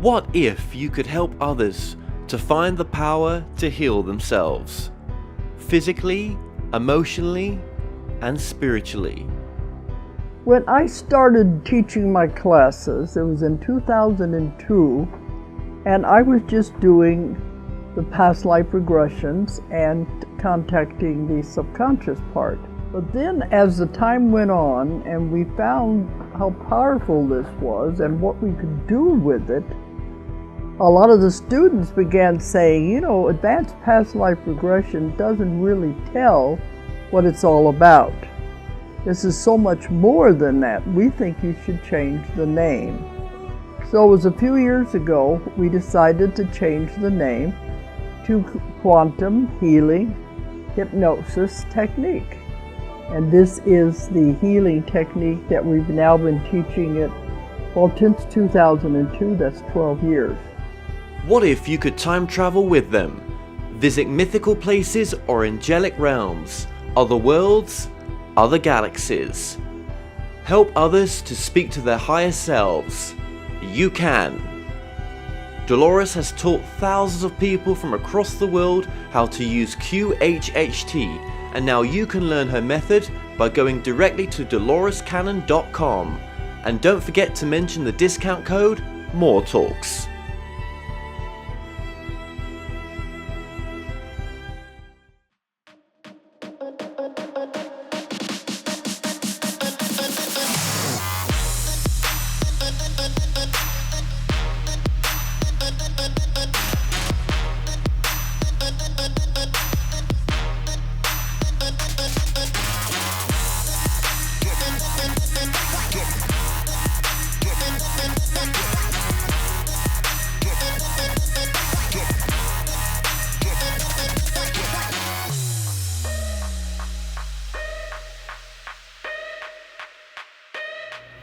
What if you could help others to find the power to heal themselves? Physically, emotionally, and spiritually. When I started teaching my classes, it was in 2002, and I was just doing the past life regressions and contacting the subconscious part. But then as the time went on and we found how powerful this was and what we could do with it, a lot of the students began saying, you know, advanced past life regression doesn't really tell what it's all about. This is so much more than that. We think you should change the name. So it was a few years ago we decided to change the name to Quantum Healing Hypnosis Technique. And this is the healing technique that we've now been teaching it, well, since 2002, that's 12 years. What if you could time travel with them? Visit mythical places or angelic realms, other worlds, other galaxies. Help others to speak to their higher selves. You can. Dolores has taught thousands of people from across the world how to use QHHT, and now you can learn her method by going directly to dolorescannon.com. And don't forget to mention the discount code MORETALKS.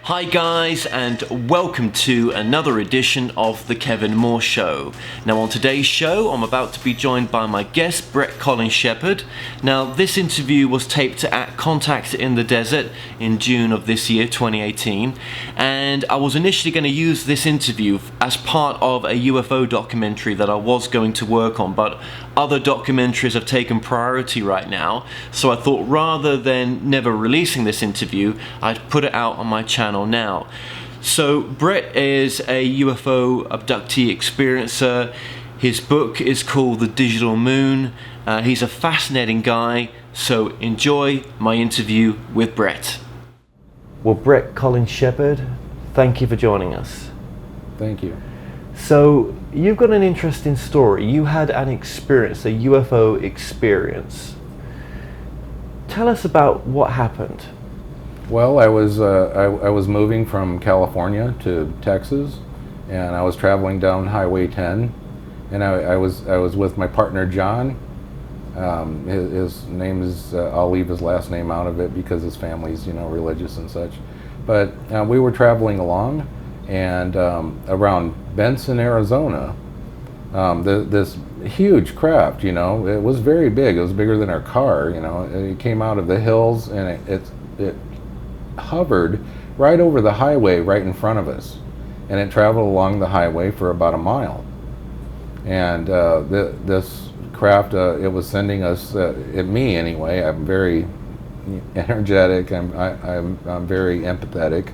Hi guys, and welcome to another edition of The Kevin Moore Show. Now on today's show, I'm about to be joined by my guest, Bret Colin Sheppard. Now this interview was taped at Contact in the Desert in June of this year, 2018. And I was initially going to use this interview as part of a UFO documentary that I was going to work on, but other documentaries have taken priority right now. So I thought rather than never releasing this interview, I'd put it out on my channel now. So Bret is a UFO abductee experiencer. His book is called The Digital Moon. He's a fascinating guy, so enjoy my interview with Bret. Well, Bret Colin Sheppard, thank you for joining us. Thank you. So you've got an interesting story. You had an experience, a UFO experience. Tell us about what happened. Well, I was moving from California to Texas, and I was traveling down Highway 10, and I was with my partner John. His name is I'll leave his last name out of it because his family's religious and such. But we were traveling along, and around Benson, Arizona, this huge craft. It was very big. It was bigger than our car. It came out of the hills, and it hovered right over the highway right in front of us, and it traveled along the highway for about a mile. And this craft, it was sending us, me anyway. I'm very energetic. I'm very empathetic.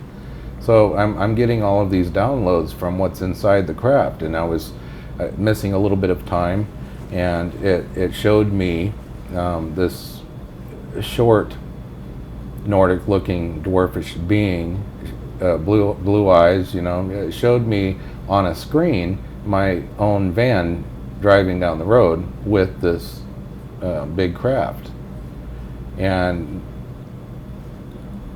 So I'm getting all of these downloads from what's inside the craft, and I was missing a little bit of time, and it showed me this short Nordic looking dwarfish being, blue eyes, it showed me on a screen my own van driving down the road with this big craft. And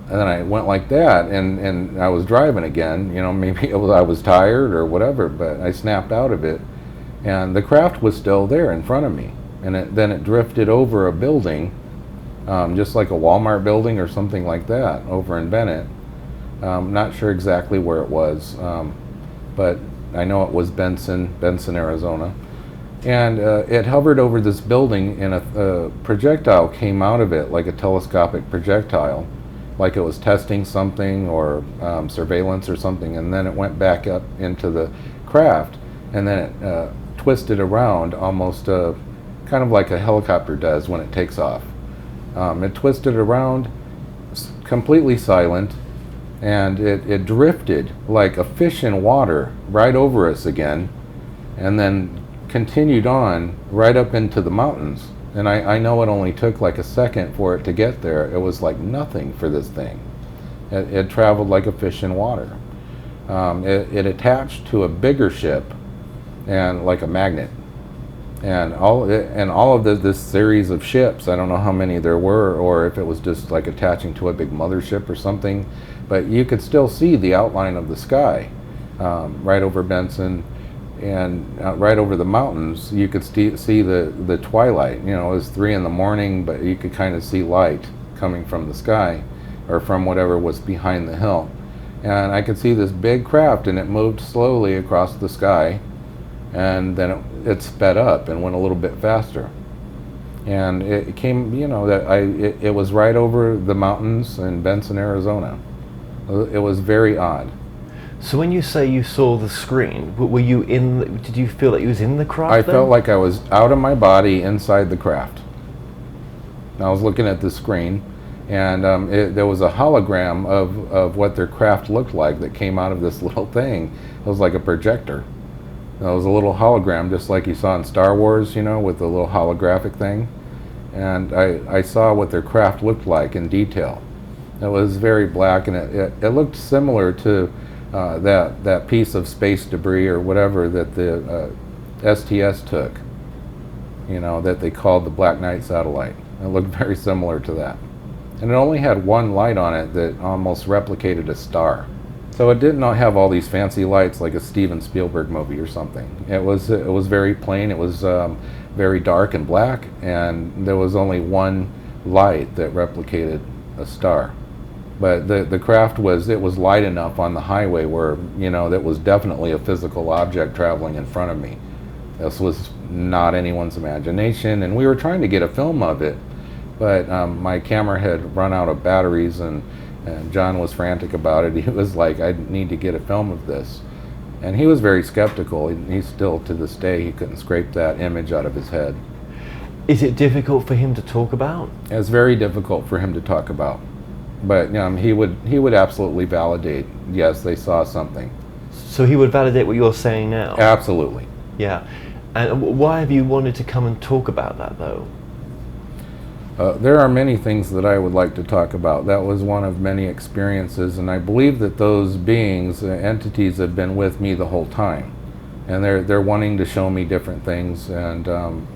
then I went like that, and I was driving again, maybe I was tired or whatever, but I snapped out of it, and the craft was still there in front of me, and then it drifted over a building, just like a Walmart building or something like that over in Bennett. Not sure exactly where it was, but I know it was Benson, Arizona. And it hovered over this building, and a projectile came out of it, like a telescopic projectile, like it was testing something or surveillance or something, and then it went back up into the craft, and then it twisted around almost kind of like a helicopter does when it takes off. It twisted around, completely silent, and it drifted like a fish in water right over us again, and then continued on right up into the mountains. And I know it only took like a second for it to get there. It was like nothing for this thing. It traveled like a fish in water. It attached to a bigger ship, and like a magnet. And all of this series of ships, I don't know how many there were, or if it was just like attaching to a big mothership or something, but you could still see the outline of the sky right over Benson, and right over the mountains. You could see the twilight. You know, it was 3 in the morning, but you could kind of see light coming from the sky, or from whatever was behind the hill. And I could see this big craft, and it moved slowly across the sky, and then it sped up and went a little bit faster. And it came, you know, it was right over the mountains in Benson, Arizona. It was very odd. So when you say you saw the screen, were you in? Did you feel that you was in the craft? I then? felt like I was out of my body inside the craft. I was looking at the screen, and there was a hologram of what their craft looked like that came out of this little thing. It was like a projector. It was a little hologram, just like you saw in Star Wars, you know, with the little holographic thing. And I saw what their craft looked like in detail. It was very black, and it looked similar to that piece of space debris or whatever that the STS took, you know, that they called the Black Knight satellite. It looked very similar to that. And it only had one light on it that almost replicated a star. So it did not have all these fancy lights like a Steven Spielberg movie or something. It was very plain. It was very dark and black, and there was only one light that replicated a star. But the craft was light enough on the highway where, you know, that was definitely a physical object traveling in front of me. This was not anyone's imagination, and we were trying to get a film of it, but my camera had run out of batteries, and John was frantic about it. He was like, I need to get a film of this. And he was very skeptical. He's still, to this day, he couldn't scrape that image out of his head. Is it difficult for him to talk about? It's very difficult for him to talk about. But he would absolutely validate, yes, they saw something. So he would validate what you're saying now? Absolutely. Yeah. And why have you wanted to come and talk about that, though? There are many things that I would like to talk about. That was one of many experiences, and I believe that those beings, entities, have been with me the whole time. And they're wanting to show me different things, and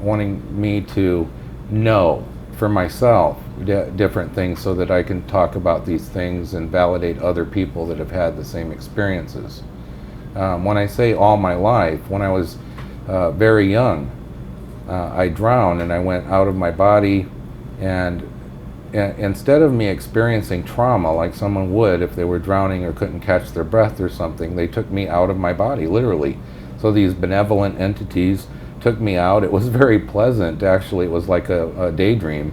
wanting me to know for myself different things so that I can talk about these things and validate other people that have had the same experiences. When I say all my life, when I was very young, I drowned and I went out of my body, and instead of me experiencing trauma like someone would if they were drowning or couldn't catch their breath or something, they took me out of my body, literally. So these benevolent entities took me out. It was very pleasant, actually. It was like a daydream.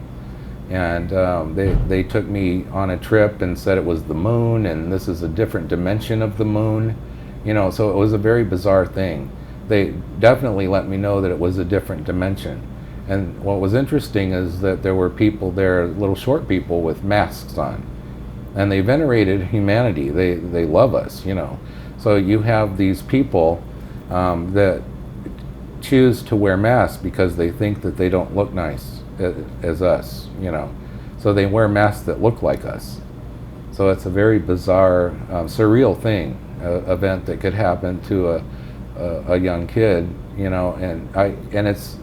And they took me on a trip and said it was the moon, and this is a different dimension of the moon. You know, so it was a very bizarre thing. They definitely let me know that it was a different dimension. And what was interesting is that there were people there, little short people with masks on, and they venerated humanity. They love us, you know. So you have these people that choose to wear masks because they think that they don't look nice as us, you know. So they wear masks that look like us. So it's a very bizarre, surreal thing, event that could happen to a young kid, you know. And it's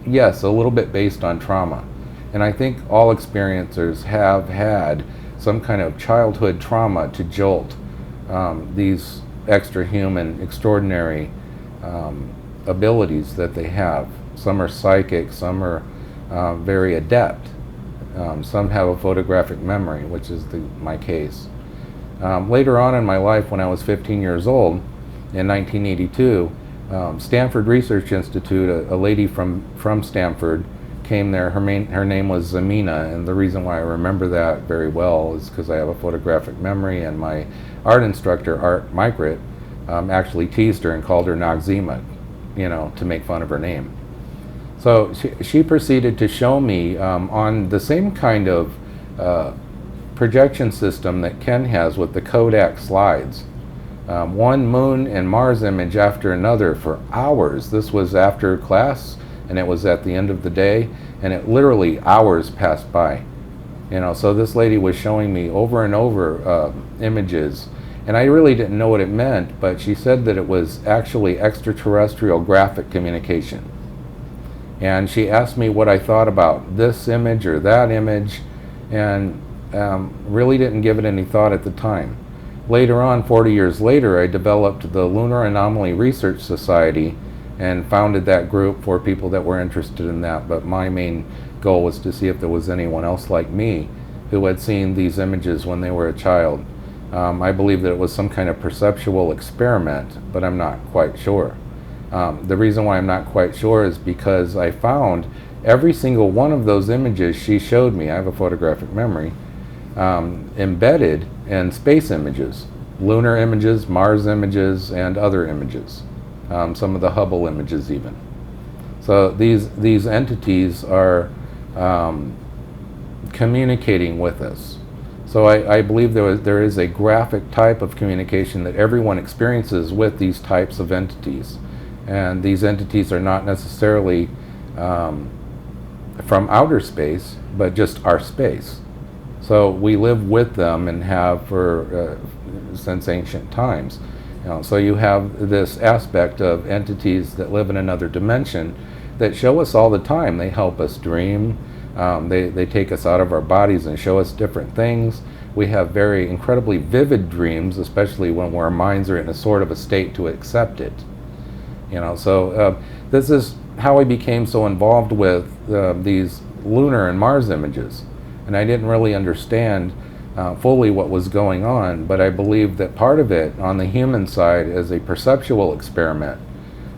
yes, a little bit based on trauma. And I think all experiencers have had some kind of childhood trauma to jolt these extra human, extraordinary abilities that they have. Some are psychic, some are very adept. Some have a photographic memory, which is my case. Later on in my life, when I was 15 years old, in 1982, Stanford Research Institute, a lady from Stanford came there. Her name was Zamina, and the reason why I remember that very well is because I have a photographic memory, and my art instructor, Art Micret, actually teased her and called her Noxzema, to make fun of her name. So she proceeded to show me on the same kind of projection system that Ken has with the Kodak slides. One moon and Mars image after another for hours. This was after class, and it was at the end of the day, and it literally hours passed by. So this lady was showing me over and over images, and I really didn't know what it meant, but she said that it was actually extraterrestrial graphic communication. And she asked me what I thought about this image or that image, and really didn't give it any thought at the time. Later on, 40 years later, I developed the Lunar Anomaly Research Society and founded that group for people that were interested in that. But my main goal was to see if there was anyone else like me who had seen these images when they were a child. I believe that it was some kind of perceptual experiment, but I'm not quite sure. The reason why I'm not quite sure is because I found every single one of those images she showed me, I have a photographic memory, embedded in space images, lunar images, Mars images, and other images, some of the Hubble images even. So these entities are communicating with us. So I believe there is a graphic type of communication that everyone experiences with these types of entities. And these entities are not necessarily from outer space, but just our space. So we live with them and have for since ancient times. So you have this aspect of entities that live in another dimension that show us all the time. They help us dream. They take us out of our bodies and show us different things. We have very incredibly vivid dreams, especially when our minds are in a sort of a state to accept it. So this is how I became so involved with these lunar and Mars images. And I didn't really understand fully what was going on, but I believe that part of it on the human side is a perceptual experiment.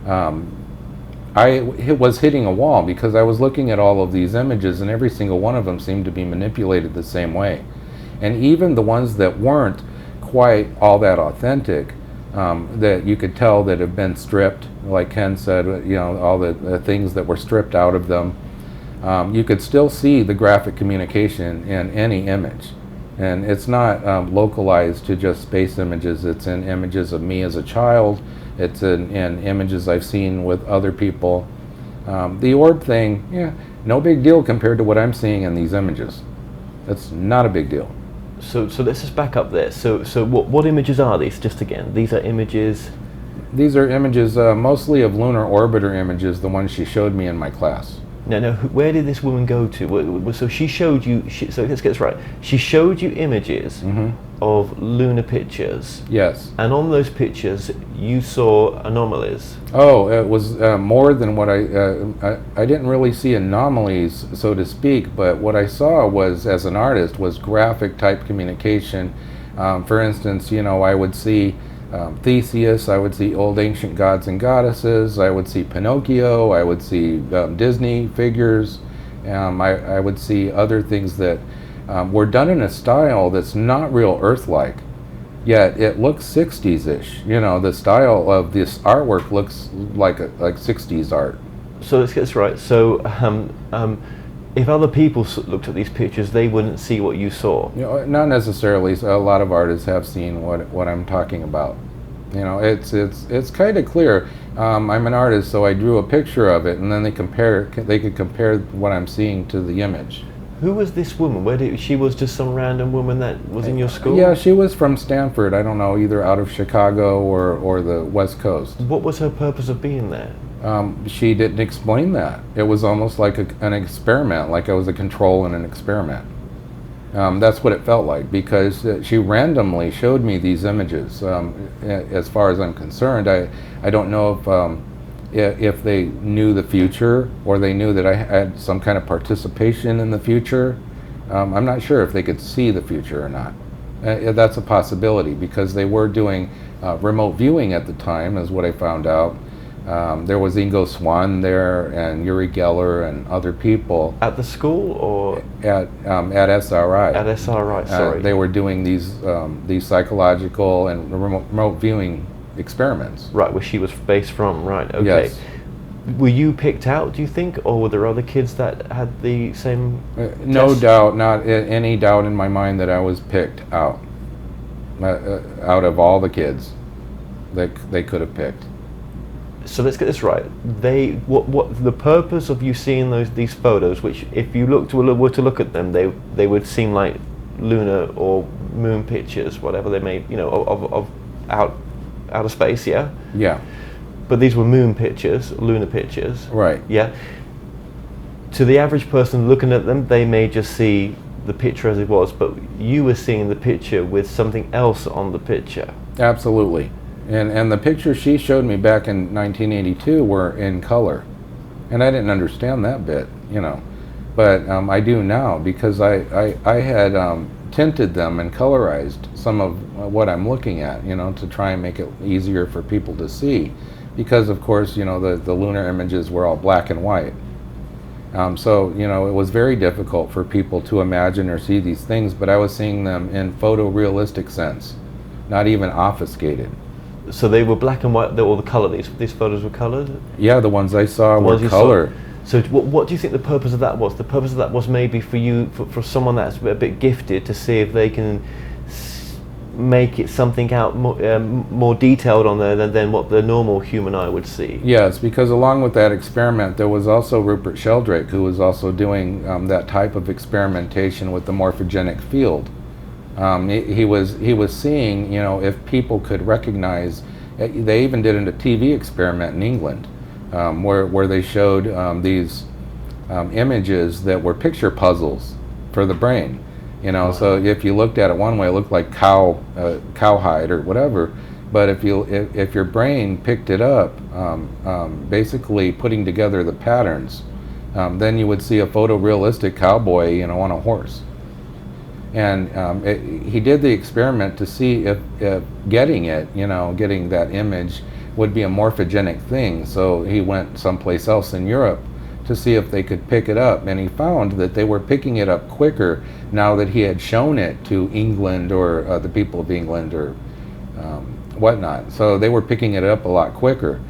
I was hitting a wall because I was looking at all of these images, and every single one of them seemed to be manipulated the same way. And even the ones that weren't quite all that authentic, that you could tell that have been stripped, like Ken said, all the things that were stripped out of them, you could still see the graphic communication in any image. And it's not localized to just space images. It's in images of me as a child. It's in images I've seen with other people. The orb thing, no big deal compared to what I'm seeing in these images. It's not a big deal. So let's just back up there. So what images are these? Just again, these are images. These are images mostly of lunar orbiter images, the ones she showed me in my class. No. Where did this woman go to? So she showed you. So let's get this right. She showed you images of lunar pictures. Yes. And on those pictures, you saw anomalies. Oh, it was more than what I didn't really see anomalies, so to speak. But what I saw was, as an artist, was graphic type communication. For instance, I would see Theseus, I would see old ancient gods and goddesses, I would see Pinocchio, I would see Disney figures, I would see other things that were done in a style that's not real Earth-like, yet it looks 60s-ish. The style of this artwork looks like 60s art. So let's get this right. So if other people looked at these pictures, they wouldn't see what you saw. Not necessarily. So a lot of artists have seen what I'm talking about. It's kind of clear. I'm an artist, so I drew a picture of it, and then they could compare what I'm seeing to the image. Who was this woman? She was just some random woman that was in your school? Yeah, she was from Stanford. I don't know, either out of Chicago or the West Coast. What was her purpose of being there? She didn't explain that. It was almost like an experiment, like I was a control in an experiment. That's what it felt like, because she randomly showed me these images. As far as I'm concerned, I don't know if they knew the future, or they knew that I had some kind of participation in the future. I'm not sure if they could see the future or not. That's a possibility, because they were doing remote viewing at the time, is what I found out. There was Ingo Swann there, and Uri Geller, and other people. At the school, or at SRI? At SRI, sorry. They were doing these psychological and remote viewing experiments. Right, where she was based from, right, okay. Yes. Were you picked out, do you think, or were there other kids that had the same No test? doubt, not any doubt in my mind that I was picked out of all the kids that they could have picked. So let's get this right. What the purpose of you seeing these photos, which if you were to look at them, they would seem like lunar or moon pictures, whatever they may, of outer space, yeah. Yeah. But these were moon pictures, lunar pictures. Right. Yeah. To the average person looking at them, they may just see the picture as it was, but you were seeing the picture with something else on the picture. Absolutely. And the pictures she showed me back in 1982 were in color. And I didn't understand that bit, But I do now, because I had tinted them and colorized some of what I'm looking at, to try and make it easier for people to see. Because, of course, the lunar images were all black and white. So, it was very difficult for people to imagine or see these things, but I was seeing them in photorealistic sense, not even obfuscated. So they were black and white, or the color, these photos were colored? Yeah, the ones I saw were color. So what do you think the purpose of that was? The purpose of that was maybe for you, for someone that's a bit gifted, to see if they can make it something out more detailed on there than what the normal human eye would see. Yes, because along with that experiment, there was also Rupert Sheldrake, who was also doing that type of experimentation with the morphogenic field. He was seeing, if people could recognize. They even did a TV experiment in England, where they showed these images that were picture puzzles for the brain. So if you looked at it one way, it looked like cowhide or whatever. But if your brain picked it up, basically putting together the patterns, then you would see a photorealistic cowboy, on a horse. And he did the experiment to see if getting that image would be a morphogenic thing. So he went someplace else in Europe to see if they could pick it up, and he found that they were picking it up quicker now that he had shown it to England or the people of England or whatnot. So they were picking it up a lot quicker,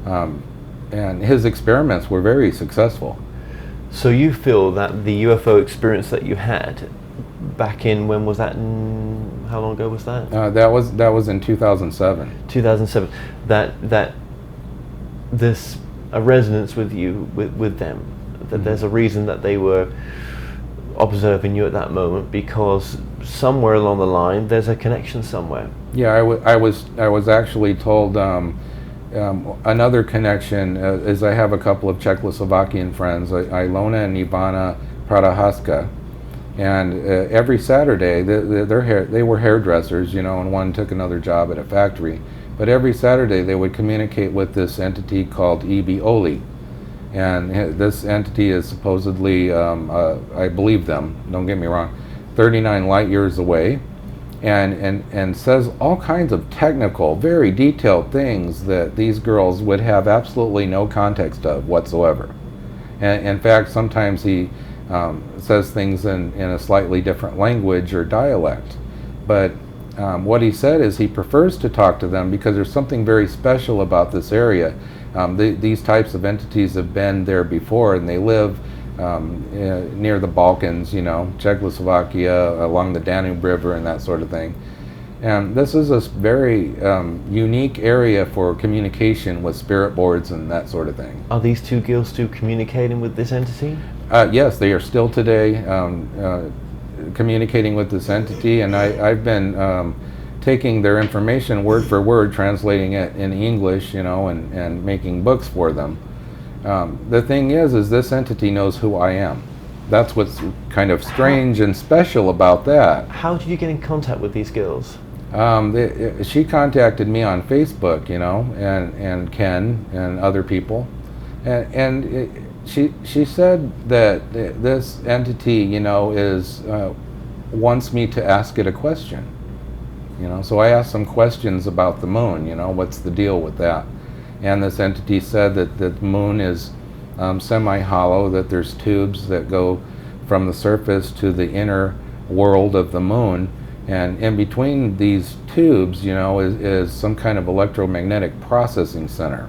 and his experiments were very successful. So you feel that the UFO experience that you had back in, when was that? How long ago was that? That was in 2007. 2007. That this a resonance with you, with them. That there's a reason that they were observing you at that moment, because somewhere along the line there's a connection somewhere. Yeah, I was actually told another connection is I have a couple of Czechoslovakian friends, Ilona and Ivana Pradahaska, and every Saturday they were hairdressers, and one took another job at a factory. But every Saturday they would communicate with this entity called Ebioli. And this entity is supposedly, I believe them, don't get me wrong, 39 light years away, and says all kinds of technical, very detailed things that these girls would have absolutely no context of whatsoever. And in fact, sometimes he says things in a slightly different language or dialect. But what he said is he prefers to talk to them because there's something very special about this area. These types of entities have been there before, and they live near the Balkans, Czechoslovakia, along the Danube River and that sort of thing. And this is a very unique area for communication with spirit boards and that sort of thing. Are these two girls still communicating with this entity? Yes, they are still today communicating with this entity, and I've been taking their information word for word, translating it in English, and making books for them. The thing is this entity knows who I am. That's what's kind of strange and special about that. How did you get in contact with these girls? She contacted me on Facebook, and Ken and other people, and she said that this entity, is wants me to ask it a question. So I asked some questions about the moon. What's the deal with that? And this entity said that the moon is semi-hollow, that there's tubes that go from the surface to the inner world of the moon, And in between these tubes, you know, is some kind of electromagnetic processing center.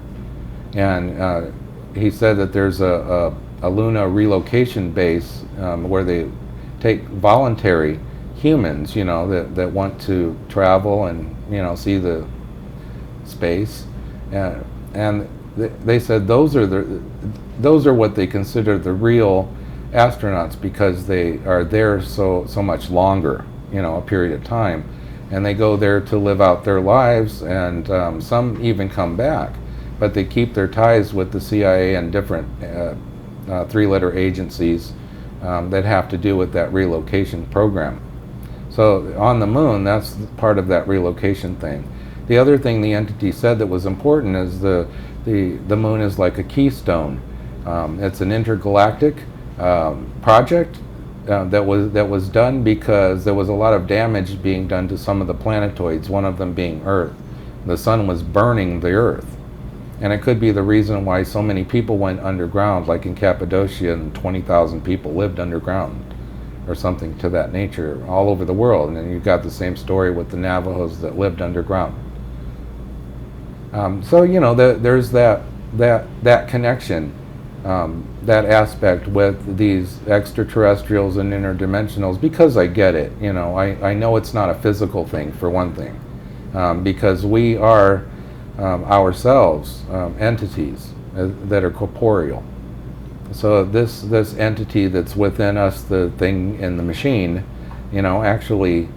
And he said that there's a lunar relocation base where they take voluntary humans, you know, that want to travel and, you know, see the space. And they said those are what they consider the real astronauts, because they are there so much longer, you know, a period of time, and they go there to live out their lives, and some even come back, but they keep their ties with the CIA and different three-letter agencies that have to do with that relocation program. So on the moon, that's part of that relocation thing. The other thing the entity said that was important is the moon is like a keystone. It's an intergalactic project that was done because there was a lot of damage being done to some of the planetoids, one of them being Earth. The sun was burning the Earth. And it could be the reason why so many people went underground, like in Cappadocia, and 20,000 people lived underground, or something to that nature, all over the world. And then you've got the same story with the Navajos that lived underground. So, you know, there's that connection, that aspect with these extraterrestrials and interdimensionals, because I get it. You know, I know it's not a physical thing, for one thing, because we are ourselves entities that are corporeal. So this entity that's within us, the thing in the machine, you know, actually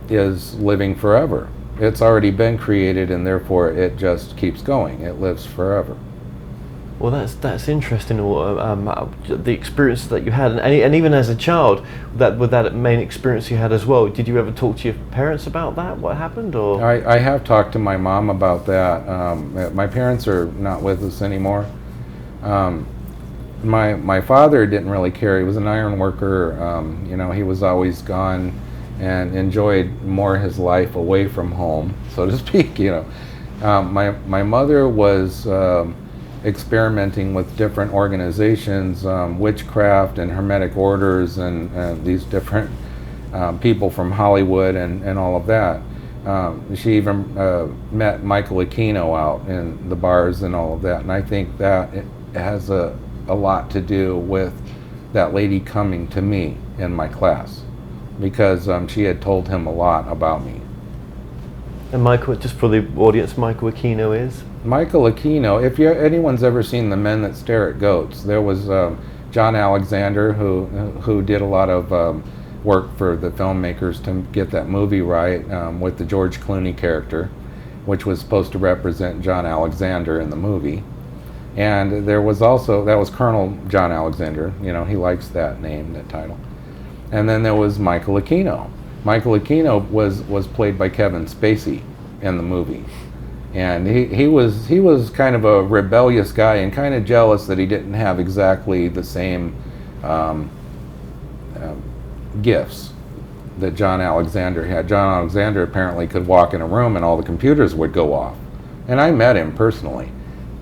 is living forever. It's already been created, and therefore it just keeps going. It lives forever. Well, that's interesting. The experiences that you had, and even as a child, with that main experience you had as well. Did you ever talk to your parents about that? What happened? Or I have talked to my mom about that. My parents are not with us anymore. My father didn't really care. He was an iron worker. You know, he was always gone and enjoyed more his life away from home, so to speak. You know, my mother was experimenting with different organizations, witchcraft and hermetic orders, and these different people from Hollywood and all of that. She even met Michael Aquino out in the bars and all of that, and I think that it has a lot to do with that lady coming to me in my class, because she had told him a lot about me. And Michael, just for the audience, Michael Aquino is? Michael Aquino, if anyone's ever seen The Men That Stare at Goats, there was John Alexander who did a lot of work for the filmmakers to get that movie right, with the George Clooney character, which was supposed to represent John Alexander in the movie. And there was also, that was Colonel John Alexander, you know, he likes that name, that title. And then there was Michael Aquino. Michael Aquino was played by Kevin Spacey in the movie. And he was kind of a rebellious guy and kind of jealous that he didn't have exactly the same gifts that John Alexander had. John Alexander apparently could walk in a room and all the computers would go off. And I met him personally,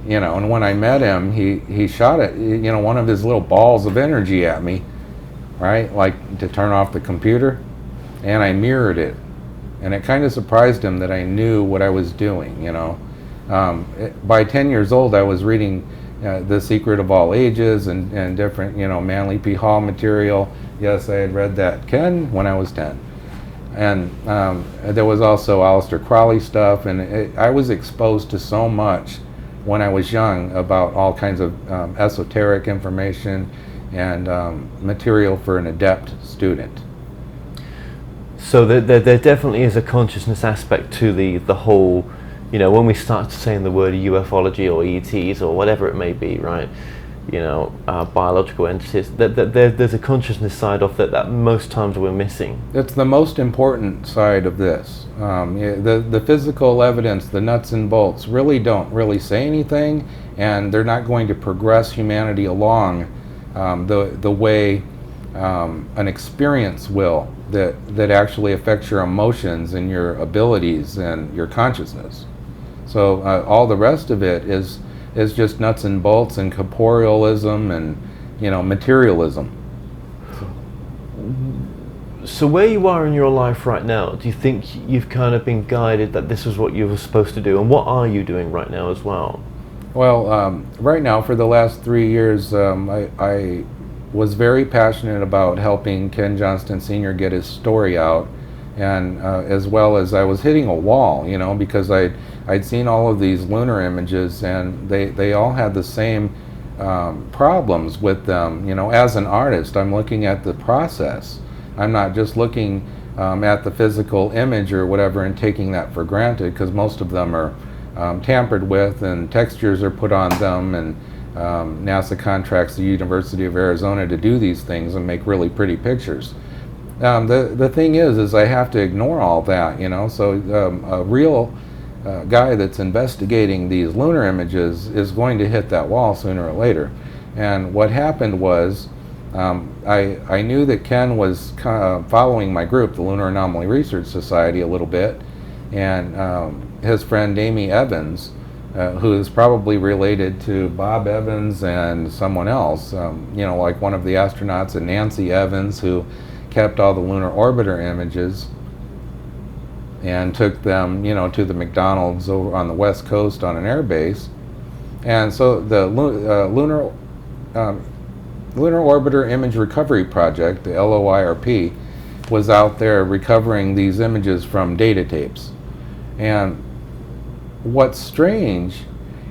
you know, and when I met him, he shot it, you know, one of his little balls of energy at me, right, like to turn off the computer, and I mirrored it. And it kind of surprised him that I knew what I was doing, you know. By 10 years old, I was reading The Secret of All Ages and different, you know, Manly P. Hall material. Yes, I had read that, Ken, when I was 10. And there was also Aleister Crowley stuff, and I was exposed to so much when I was young about all kinds of esoteric information and material for an adept student. So there definitely is a consciousness aspect to the whole, you know, when we start saying the word ufology or ETs or whatever it may be, right? You know, biological entities, there's a consciousness side of that most times we're missing. It's the most important side of this. The physical evidence, the nuts and bolts, really don't really say anything, and they're not going to progress humanity along the way an experience will that actually affects your emotions and your abilities and your consciousness. So all the rest of it is just nuts and bolts and corporealism and, you know, materialism. So where you are in your life right now, do you think you've kind of been guided that this is what you were supposed to do? And what are you doing right now as well? Well, right now, for the last 3 years, I was very passionate about helping Ken Johnston Sr. get his story out, and as well as I was hitting a wall, you know, because I'd seen all of these lunar images, and they all had the same problems with them. You know, as an artist, I'm looking at the process. I'm not just looking at the physical image or whatever and taking that for granted, because most of them are tampered with and textures are put on them, and NASA contracts the University of Arizona to do these things and make really pretty pictures. The thing is I have to ignore all that, you know, so a real guy that's investigating these lunar images is going to hit that wall sooner or later. And what happened was, I knew that Ken was following my group, the Lunar Anomaly Research Society, a little bit, and his friend Amy Evans, who is probably related to Bob Evans and someone else, you know, like one of the astronauts, and Nancy Evans, who kept all the lunar orbiter images and took them, you know, to the McDonald's over on the West Coast on an air base. And so the Lunar Orbiter Image Recovery Project, the LOIRP, was out there recovering these images from data tapes. And what's strange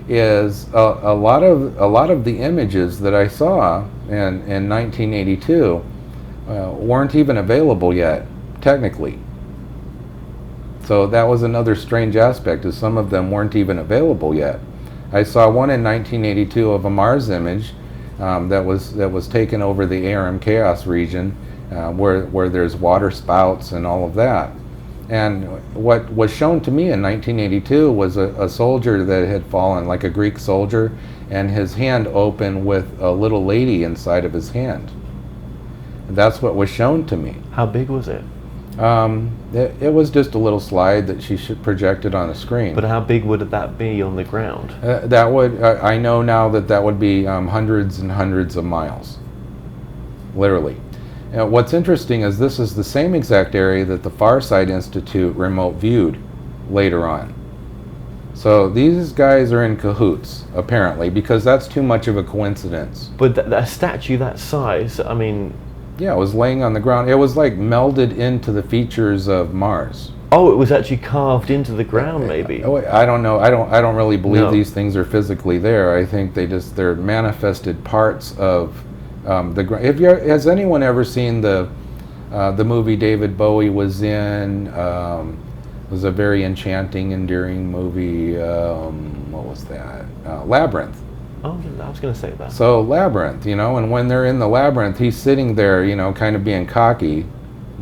is a lot of the images that I saw in 1982 weren't even available yet, technically. So that was another strange aspect, is some of them weren't even available yet. I saw one in 1982 of a Mars image that was taken over the ARM chaos region, where there's water spouts and all of that. And what was shown to me in 1982 was a soldier that had fallen, like a Greek soldier, and his hand open with a little lady inside of his hand. That's what was shown to me. How big was it? It was just a little slide that she projected on a screen. But how big would that be on the ground? That would, I know now that would be hundreds and hundreds of miles, literally. What's interesting is this is the same exact area that the Farsight Institute remote viewed later on. So these guys are in cahoots, apparently, because that's too much of a coincidence. But a statue that size, I mean... Yeah, it was laying on the ground. It was like melded into the features of Mars. Oh, it was actually carved into the ground, maybe. I don't know. I don't really believe these things are physically there. I think they're manifested parts of the ground. Has anyone ever seen the movie David Bowie was in? It was a very enchanting, endearing movie. What was that? Labyrinth. Oh, I was going to say that. So Labyrinth, you know, and when they're in the labyrinth, he's sitting there, you know, kind of being cocky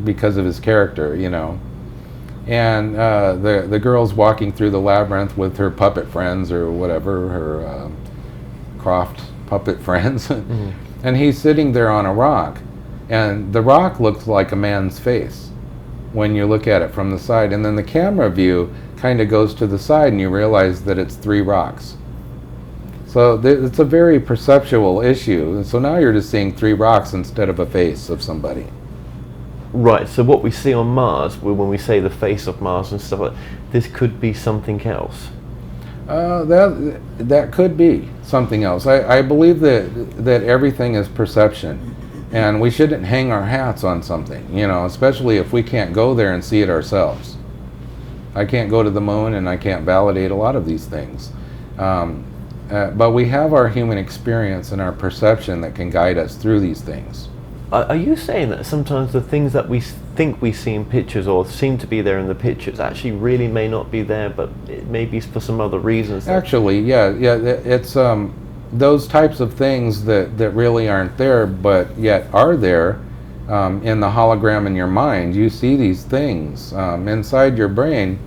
because of his character, you know. And the girl's walking through the labyrinth with her puppet friends or whatever, her Croft puppet friends. Mm-hmm. And he's sitting there on a rock. And the rock looks like a man's face when you look at it from the side. And then the camera view kind of goes to the side and you realize that it's three rocks. So it's a very perceptual issue. And so now you're just seeing three rocks instead of a face of somebody. Right, so what we see on Mars, when we say the face of Mars and stuff like that, this could be something else. That could be something else. I believe that everything is perception. And we shouldn't hang our hats on something, you know, especially if we can't go there and see it ourselves. I can't go to the moon and I can't validate a lot of these things. But we have our human experience and our perception that can guide us through these things. Are you saying that sometimes the things that we think we see in pictures or seem to be there in the pictures actually really may not be there, but it may be for some other reasons? Actually, yeah, it's those types of things that really aren't there, but yet are there in the hologram in your mind. You see these things inside your brain.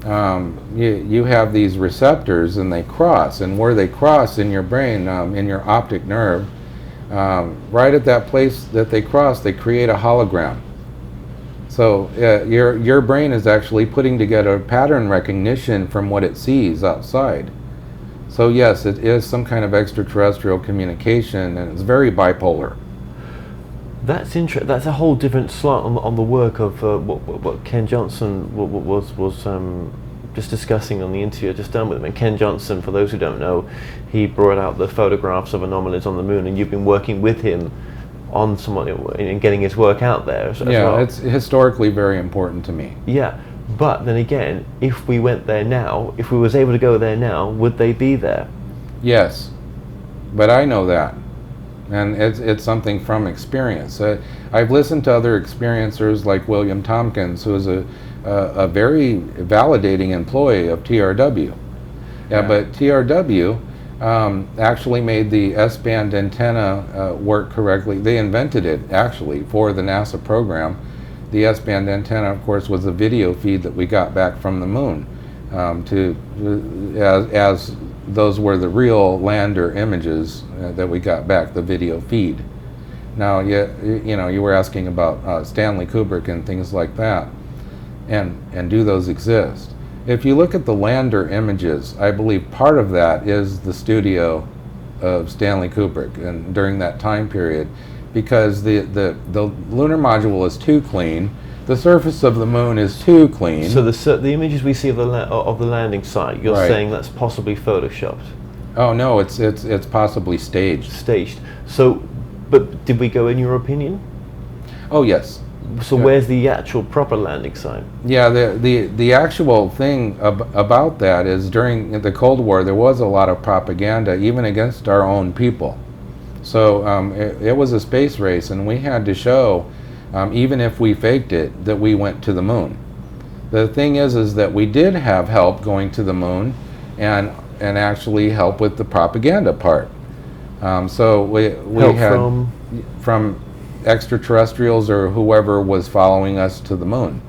You have these receptors and they cross, and where they cross in your brain, in your optic nerve, right at that place that they cross, they create a hologram. So your brain is actually putting together pattern recognition from what it sees outside. So yes, it is some kind of extraterrestrial communication, and it's very bipolar. That's interesting. That's a whole different slant on the work of what Ken Johnson was just discussing on the interview I just done with him. And Ken Johnson, for those who don't know, he brought out the photographs of anomalies on the moon, and you've been working with him on someone in getting his work out there as well. It's historically very important to me. Yeah, but then again, if we went there now, if we was able to go there now, would they be there? Yes, but I know that. And it's something from experience. I've listened to other experiencers like William Tompkins, who is a very validating employee of TRW. But TRW actually made the S-band antenna work correctly. They invented it, actually, for the NASA program. The S-band antenna, of course, was a video feed that we got back from the moon, as those were the real lander images that we got back, the video feed. Now, you were asking about Stanley Kubrick and things like that, and do those exist? If you look at the lander images, I believe part of that is the studio of Stanley Kubrick, and during that time period, because the lunar module is too clean. The surface of the moon is too clean. So the images we see of the landing site, you're saying that's possibly photoshopped? Oh no, it's possibly staged. Staged. So, but did we go in your opinion? Oh yes. So where's the actual proper landing site? Yeah, the actual thing about that is during the Cold War there was a lot of propaganda, even against our own people. So it was a space race, and we had to show, even if we faked it, that we went to the moon. The thing is that we did have help going to the moon, and actually help with the propaganda part. So we had from extraterrestrials or whoever was following us to the moon.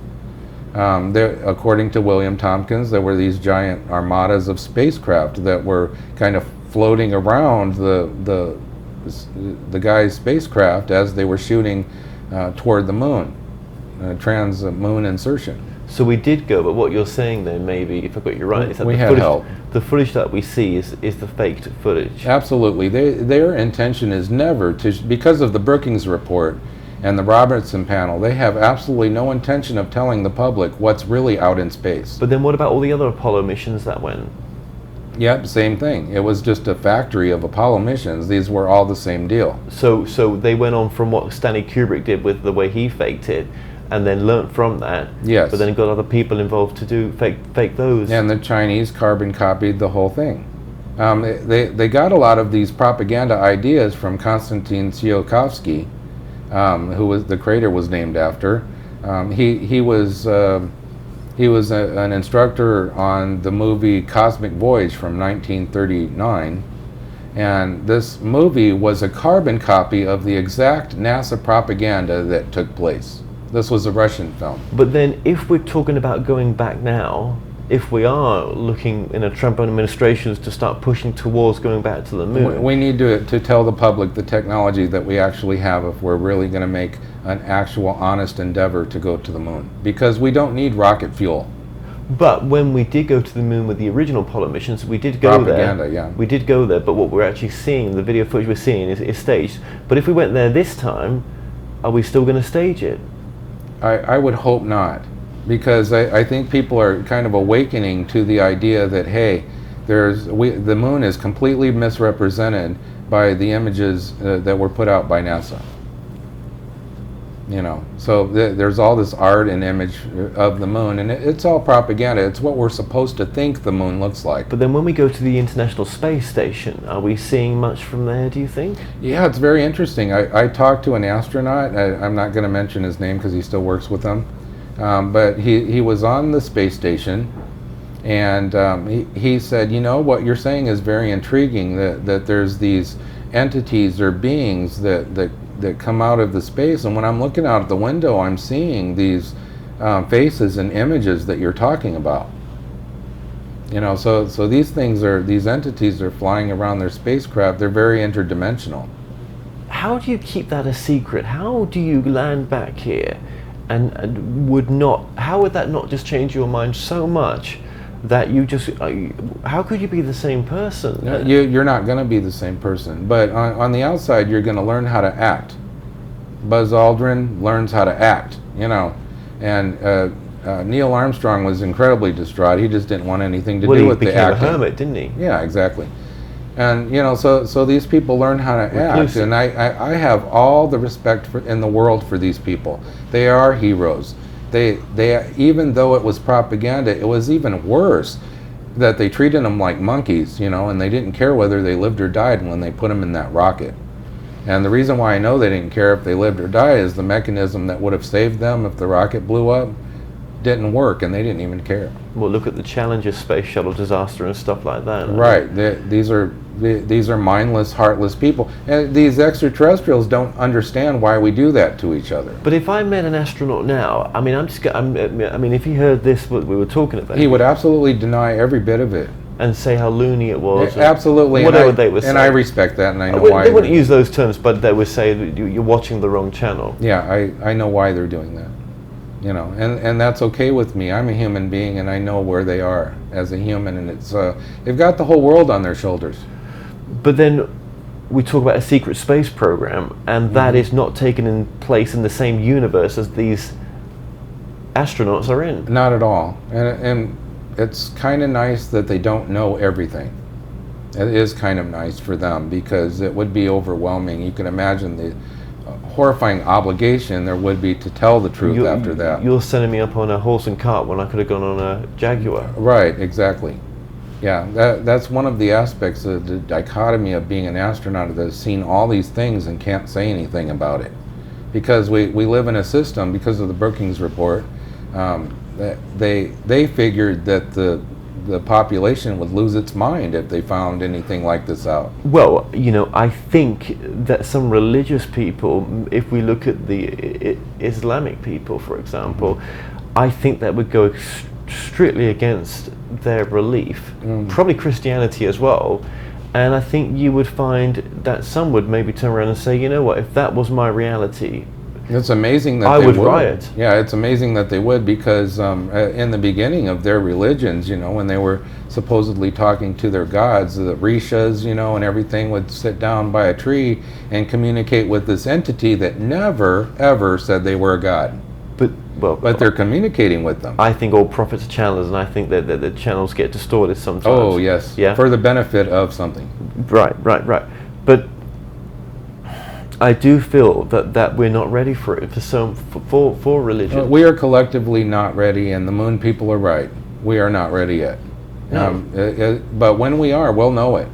According to William Tompkins, there were these giant armadas of spacecraft that were kind of floating around the guy's spacecraft as they were shooting toward the moon, trans-moon insertion. So we did go, but what you're saying then, maybe, if I got you right, is that we had help. The footage that we see is the faked footage. Absolutely. Their intention is never to, because of the Brookings report and the Robertson panel, they have absolutely no intention of telling the public what's really out in space. But then what about all the other Apollo missions that went? Yep, same thing. It was just a factory of Apollo missions. These were all the same deal. So they went on from what Stanley Kubrick did with the way he faked it, and then learnt from that. Yes. But then got other people involved to do fake those. And the Chinese carbon copied the whole thing. They got a lot of these propaganda ideas from Konstantin Tsiolkovsky, who was the crater was named after. He was an instructor on the movie Cosmic Voyage from 1939. And this movie was a carbon copy of the exact NASA propaganda that took place. This was a Russian film. But then if we're talking about going back now, if we are looking in a Trump administration to start pushing towards going back to the moon. We need to tell the public the technology that we actually have if we're really going to make an actual honest endeavor to go to the moon. Because we don't need rocket fuel. But when we did go to the moon with the original Apollo missions, we did go propaganda, there. Yeah. We did go there, but what we're actually seeing, the video footage we're seeing is staged. But if we went there this time, are we still going to stage it? I would hope not, because I think people are kind of awakening to the idea that, hey, the moon is completely misrepresented by the images that were put out by NASA. You know, so there's all this art and image of the moon, and it's all propaganda. It's what we're supposed to think the moon looks like. But then when we go to the International Space Station, are we seeing much from there, do you think? Yeah, it's very interesting. I talked to an astronaut. I'm not going to mention his name because he still works with them. But he was on the space station, and he said, you know, what you're saying is very intriguing, that there's these entities or beings that come out of the space, and when I'm looking out the window, I'm seeing these faces and images that you're talking about. You know, so these entities are flying around their spacecraft. They're very interdimensional. How do you keep that a secret? How do you land back here, and how would that not just change your mind so much that you just, how could you be the same person? You're not going to be the same person, but on the outside you're going to learn how to act. Buzz Aldrin learns how to act, you know. And Neil Armstrong was incredibly distraught. He just didn't want anything to do with the acting. Well, he became a hermit, didn't he? Yeah, exactly. And you know, so these people learn how to act, and I have all the respect in the world for these people. They are heroes. They even though it was propaganda, it was even worse that they treated them like monkeys, you know, and they didn't care whether they lived or died when they put them in that rocket. And the reason why I know they didn't care if they lived or died is the mechanism that would have saved them if the rocket blew up didn't work, and they didn't even care. Well, look at the Challenger space shuttle disaster and stuff like that. Right. These are mindless, heartless people. And these extraterrestrials don't understand why we do that to each other. But if I met an astronaut now, I mean, I mean, if he heard this, what we were talking about, he would absolutely deny every bit of it and say how loony it was. Absolutely. Whatever they would say. And I respect that, and I know why. They wouldn't use those terms, but they would say that you're watching the wrong channel. Yeah, I know why they're doing that. You know, and that's okay with me. I'm a human being, and I know where they are as a human, and it's they've got the whole world on their shoulders. But then we talk about a secret space program, and that is not taken in place in the same universe as these astronauts are in. Not at all. And it's kind of nice that they don't know everything. It is kind of nice for them, because it would be overwhelming. You can imagine the horrifying obligation there would be to tell the truth after that. You're sending me up on a horse and cart when I could have gone on a Jaguar. Right, exactly. Yeah, that's one of the aspects of the dichotomy of being an astronaut, that has seen all these things and can't say anything about it. Because we live in a system, because of the Brookings report, that they figured that the population would lose its mind if they found anything like this out. Well, you know, I think that some religious people, if we look at the Islamic people, for example, I think that would go strictly against their belief, probably Christianity as well. And I think you would find that some would maybe turn around and say, you know what, if that was my reality, it's amazing that I would riot. Yeah, it's amazing that they would, because in the beginning of their religions, you know, when they were supposedly talking to their gods, the Rishas, you know, and everything, would sit down by a tree and communicate with this entity that never, ever said they were a god. But they're communicating with them. I think all prophets are channels, and I think that the channels get distorted sometimes. Oh, yes. Yeah? For the benefit of something. Right. But I do feel that we're not ready for it, for religion. We are collectively not ready, and the moon people are right. We are not ready yet. No. But when we are, we'll know it.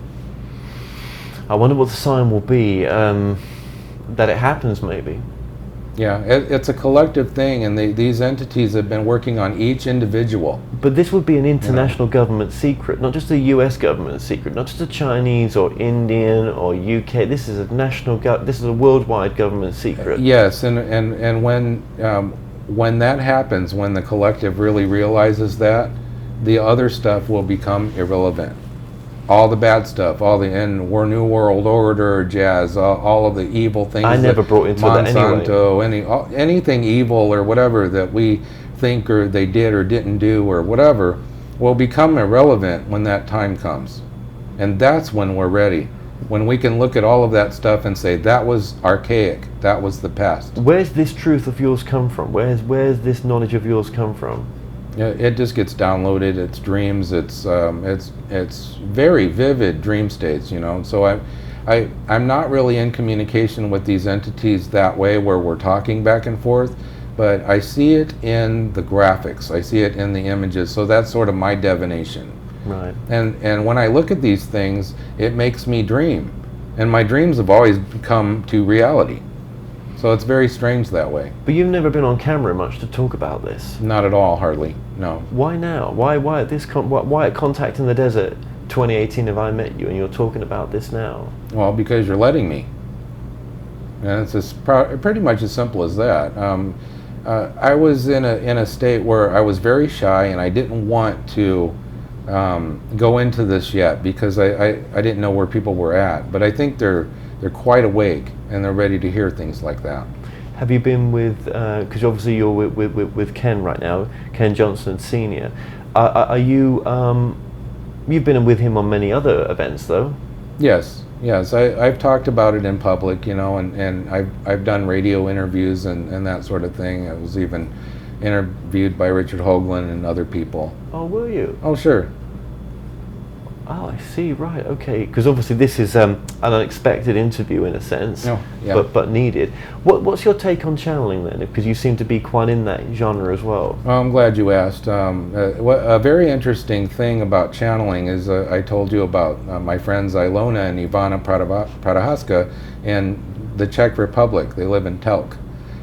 I wonder what the sign will be that it happens, maybe. Yeah, it's a collective thing, and these entities have been working on each individual. But this would be an international government secret, not just a US government secret, not just a Chinese or Indian or UK. This is a this is a worldwide government secret. Yes, and when that happens, when the collective really realizes that, the other stuff will become irrelevant. All the bad stuff, all the New World Order jazz, all of the evil things. I never brought into Monsanto, that anyway. Anything evil or whatever that we think or they did or didn't do or whatever will become irrelevant when that time comes. And that's when we're ready. When we can look at all of that stuff and say, that was archaic, that was the past. Where's this truth of yours come from? Where's this knowledge of yours come from? It just gets downloaded. It's dreams. It's very vivid dream states, you know. So I'm not really in communication with these entities that way, where we're talking back and forth, but I see it in the graphics. I see it in the images. So that's sort of my divination. Right. And when I look at these things, it makes me dream, and my dreams have always come to reality. So it's very strange that way. But you've never been on camera much to talk about this. Not at all, hardly. No. Why now? Why at this? Why at Contact in the Desert 2018 have I met you and you're talking about this now? Well, because you're letting me. And it's pretty much as simple as that. I was in a state where I was very shy, and I didn't want to go into this yet, because I didn't know where people were at. But I think they're quite awake, and they're ready to hear things like that. Have you been with, because obviously you're with Ken right now, Ken Johnson Sr. Are you, you've been with him on many other events though? Yes, Yes, I've talked about it in public, you know, and I've done radio interviews and that sort of thing. I was even interviewed by Richard Hoagland and other people. Oh, were you? Oh, sure. Oh, I see. Right. Okay. Because obviously this is an unexpected interview in a sense, Oh, yeah. but needed. What's your take on channeling then? Because you seem to be quite in that genre as well. Well, I'm glad you asked. A very interesting thing about channeling is I told you about my friends Ilona and Ivana Pradahaska in the Czech Republic. They live in Telk.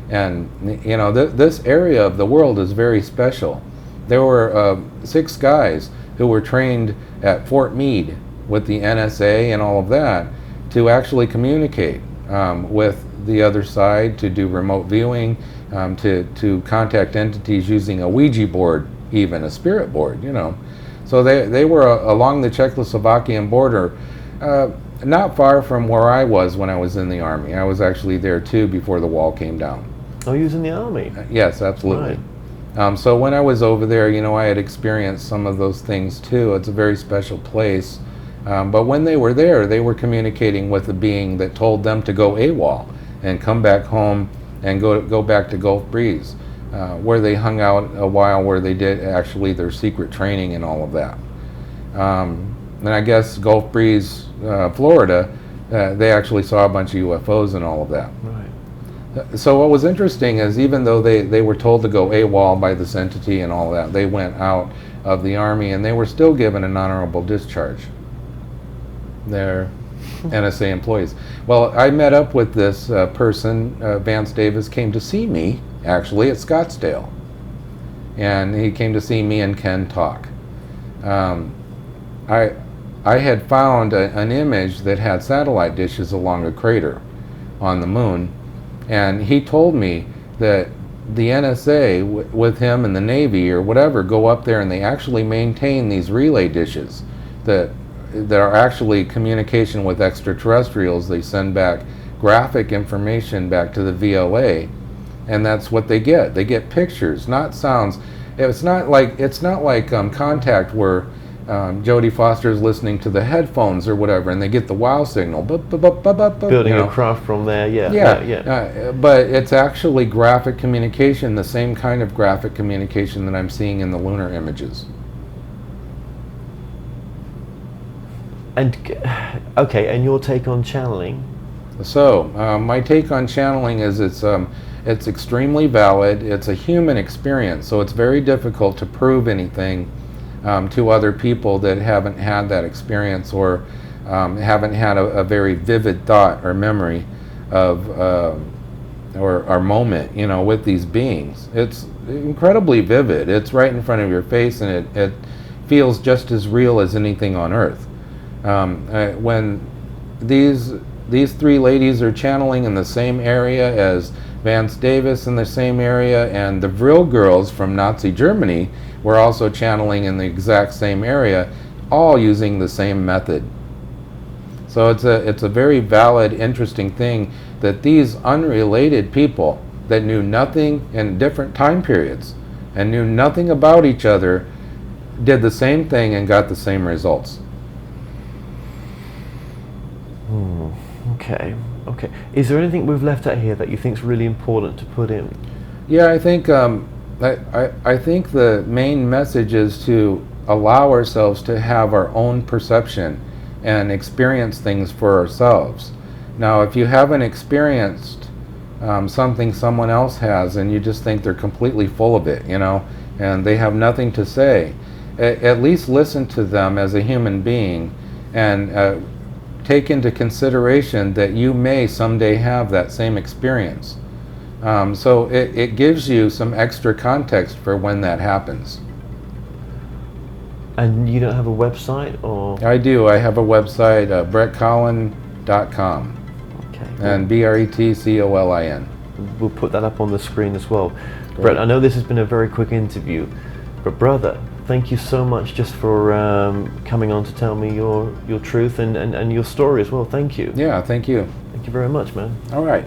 And, you know, this area of the world is very special. There were 6 guys who were trained at Fort Meade with the NSA and all of that to actually communicate with the other side, to do remote viewing, to contact entities using a Ouija board, even a spirit board, you know. So they were along the Czechoslovakian border, not far from where I was when I was in the Army. I was actually there too before the wall came down. Oh, you was in the Army? Yes, absolutely. Right. So when I was over there, you know, I had experienced some of those things too. It's a very special place. But when they were there, they were communicating with a being that told them to go AWOL and come back home and go back to Gulf Breeze, where they hung out a while, where they did actually their secret training and all of that. And I guess Gulf Breeze, Florida, they actually saw a bunch of UFOs and all of that. Right. So what was interesting is, even though they were told to go AWOL by this entity and all that, they went out of the Army and they were still given an honorable discharge. They're NSA employees. Well, I met up with this person. Vance Davis came to see me, actually, at Scottsdale. And he came to see me and Ken talk. I had found an image that had satellite dishes along a crater on the moon. And he told me that the NSA, with him and the Navy or whatever, go up there and they actually maintain these relay dishes that are actually communication with extraterrestrials. They send back graphic information back to the VLA, and that's what they get. They get pictures, not sounds. It's not like Contact, where Jodie Foster is listening to the headphones or whatever, and they get the wow signal. Building a craft from there, yeah. But it's actually graphic communication, the same kind of graphic communication that I'm seeing in the lunar images. And okay, and your take on channeling? So my take on channeling is it's extremely valid. It's a human experience, so it's very difficult to prove anything to other people that haven't had that experience, or haven't had a very vivid thought or memory of or moment, you know, with these beings. It's incredibly vivid. It's right in front of your face, and it feels just as real as anything on Earth. When these 3 ladies are channeling in the same area as Vance Davis in the same area, and the Vril girls from Nazi Germany were also channeling in the exact same area, all using the same method. So it's a very valid, interesting thing that these unrelated people that knew nothing in different time periods and knew nothing about each other did the same thing and got the same results. Okay. Is there anything we've left out here that you think is really important to put in? Yeah, I think I think the main message is to allow ourselves to have our own perception and experience things for ourselves. Now, if you haven't experienced something someone else has, and you just think they're completely full of it, you know, and they have nothing to say, at least listen to them as a human being, and take into consideration that you may someday have that same experience. So it gives you some extra context for when that happens. And you don't have a website, or? I do. I have a website, bretcolin.com. Okay. And BRETCOLIN. We'll put that up on the screen as well. Great. Bret, I know this has been a very quick interview, but brother, thank you so much just for coming on to tell me your truth and your story as well. Thank you. Yeah, thank you. Thank you very much, man. All right.